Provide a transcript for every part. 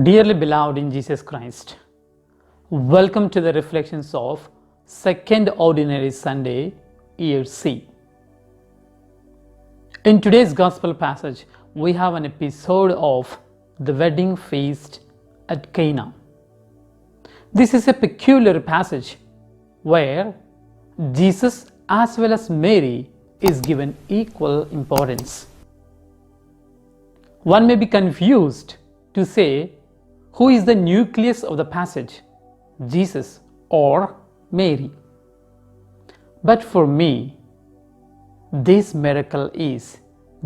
Dearly beloved in Jesus Christ, welcome to the reflections of Second Ordinary Sunday, Year C. In today's Gospel passage, we have an episode of the wedding feast at Cana. This is a peculiar passage where Jesus as well as Mary is given equal importance. One may be confused to say who is the nucleus of the passage, Jesus or Mary. But for me, this miracle is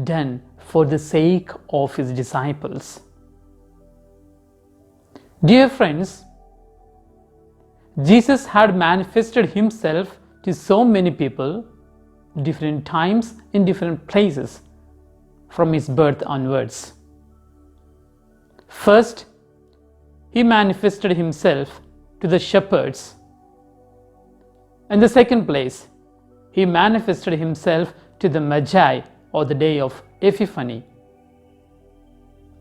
done for the sake of his disciples. Dear friends, Jesus had manifested himself to so many people, different times in different places, from his birth onwards. First, he manifested himself to the shepherds. In the second place, he manifested himself to the Magi or the day of Epiphany.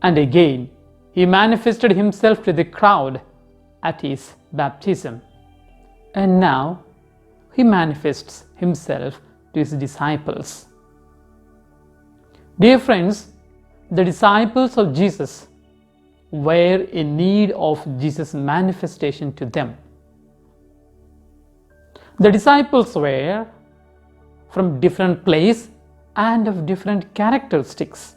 And again, he manifested himself to the crowd at his baptism. And now, he manifests himself to his disciples. Dear friends, the disciples of Jesus were in need of Jesus' manifestation to them. The disciples were from different places and of different characteristics,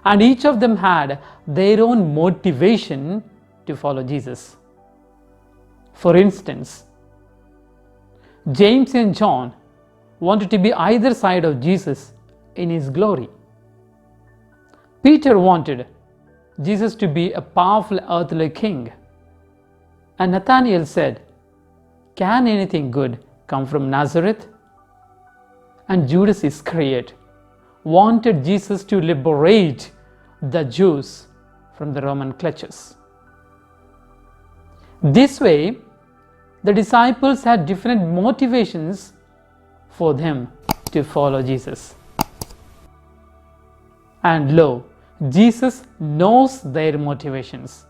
and each of them had their own motivation to follow Jesus. For instance, James and John wanted to be either side of Jesus in his glory. Peter wanted Jesus to be a powerful earthly king. And Nathanael said, "Can anything good come from Nazareth?" And Judas Iscariot wanted Jesus to liberate the Jews from the Roman clutches. This way, the disciples had different motivations for them to follow Jesus. And lo, Jesus knows their motivations.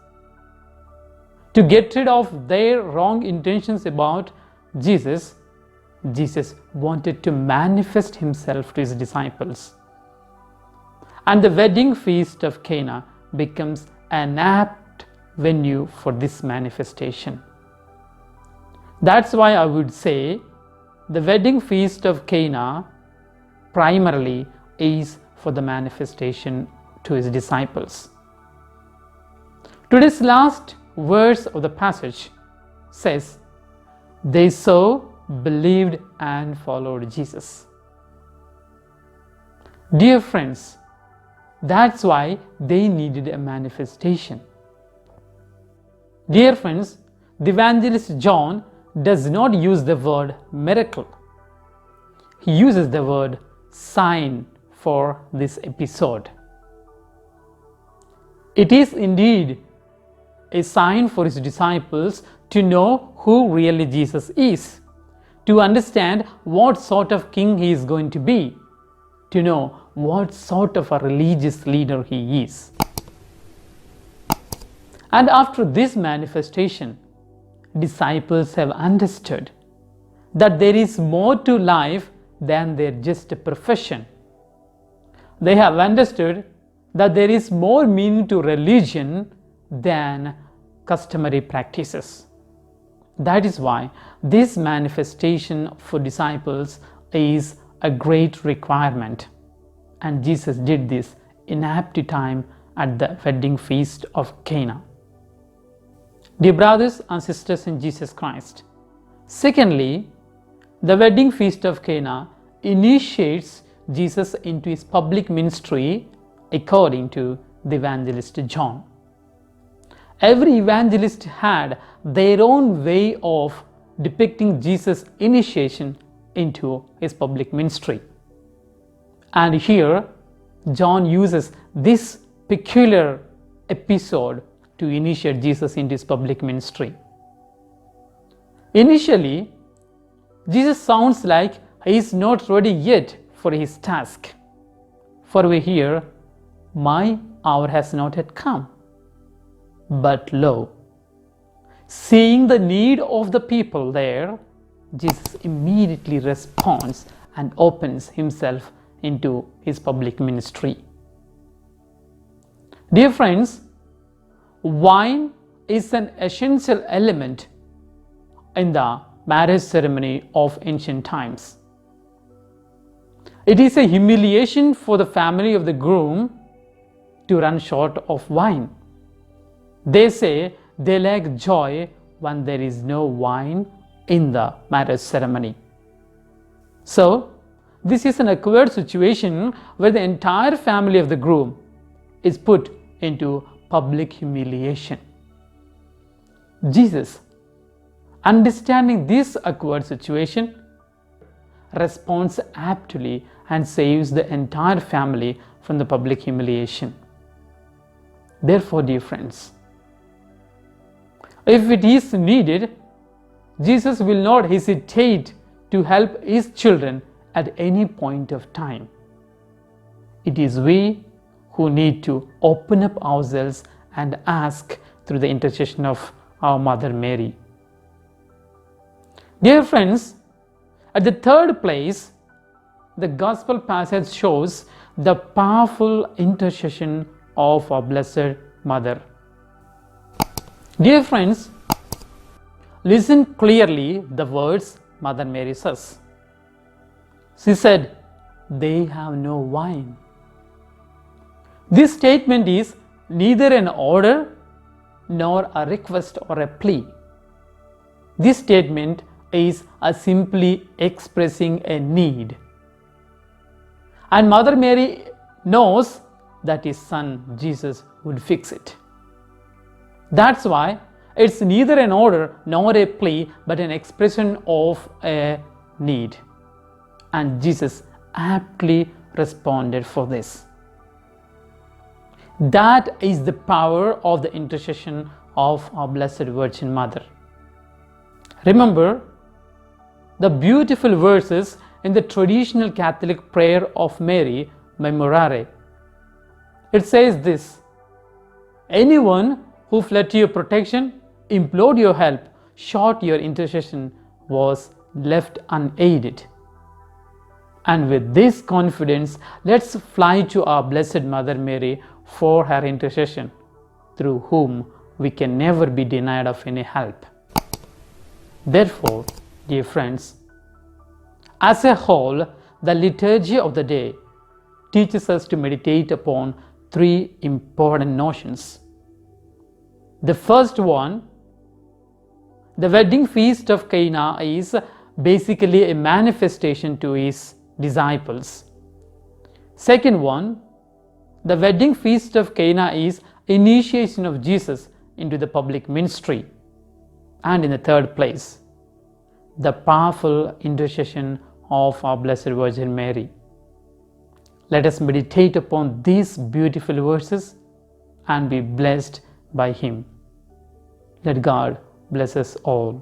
To get rid of their wrong intentions about Jesus, Jesus wanted to manifest himself to his disciples. And the wedding feast of Cana becomes an apt venue for this manifestation. That's why I would say the wedding feast of Cana primarily is for the manifestation to his disciples. Today's last verse of the passage says, "They so believed and followed Jesus." Dear friends, that's why they needed a manifestation. Dear friends, the evangelist John does not use the word miracle. He uses the word sign for this episode. It is indeed a sign for his disciples to know who really Jesus is, to understand what sort of king he is going to be, to know what sort of a religious leader he is. And after this manifestation, disciples have understood that there is more to life than their just a profession. They have understood that there is more meaning to religion than customary practices. That is why this manifestation for disciples is a great requirement. And Jesus did this in apt time at the wedding feast of Cana. Dear brothers and sisters in Jesus Christ, secondly, the wedding feast of Cana initiates Jesus into his public ministry according to the evangelist John. Every evangelist had their own way of depicting Jesus' initiation into his public ministry. And here, John uses this peculiar episode to initiate Jesus into his public ministry. Initially, Jesus sounds like he is not ready yet for his task. For we hear, "My hour has not yet come." but lo, seeing the need of the people there, Jesus immediately responds and opens himself into his public ministry. Dear friends, wine is an essential element in the marriage ceremony of ancient times. It is a humiliation for the family of the groom to run short of wine. They say they lack joy when there is no wine in the marriage ceremony. So, this is an awkward situation where the entire family of the groom is put into public humiliation. Jesus, understanding this awkward situation, responds aptly and saves the entire family from the public humiliation. Therefore, dear friends, if it is needed, Jesus will not hesitate to help his children at any point of time. It is we who need to open up ourselves and ask through the intercession of our Mother Mary. Dear friends, at the third place, the Gospel passage shows the powerful intercession of our Blessed Mother. Dear friends, listen clearly the words Mother Mary says. She said, "They have no wine." This statement is neither an order nor a request or a plea. This statement is simply expressing a need. And Mother Mary knows that his son Jesus would fix it. That's why it's neither an order nor a plea, but an expression of a need. And Jesus aptly responded for this. That is the power of the intercession of our Blessed Virgin Mother. Remember the beautiful verses in the traditional Catholic prayer of Mary, Memorare. It says this: anyone who fled to your protection, implored your help, sought your intercession, was left unaided. And with this confidence, let's fly to our Blessed Mother Mary for her intercession, through whom we can never be denied of any help. Therefore, dear friends, as a whole, the liturgy of the day teaches us to meditate upon three important notions. The first one, the wedding feast of Cana, is basically a manifestation to his disciples. Second one, the wedding feast of Cana is initiation of Jesus into the public ministry. And in the third place, the powerful intercession of our Blessed Virgin Mary. Let us meditate upon these beautiful verses and be blessed by Him. Let God bless us all.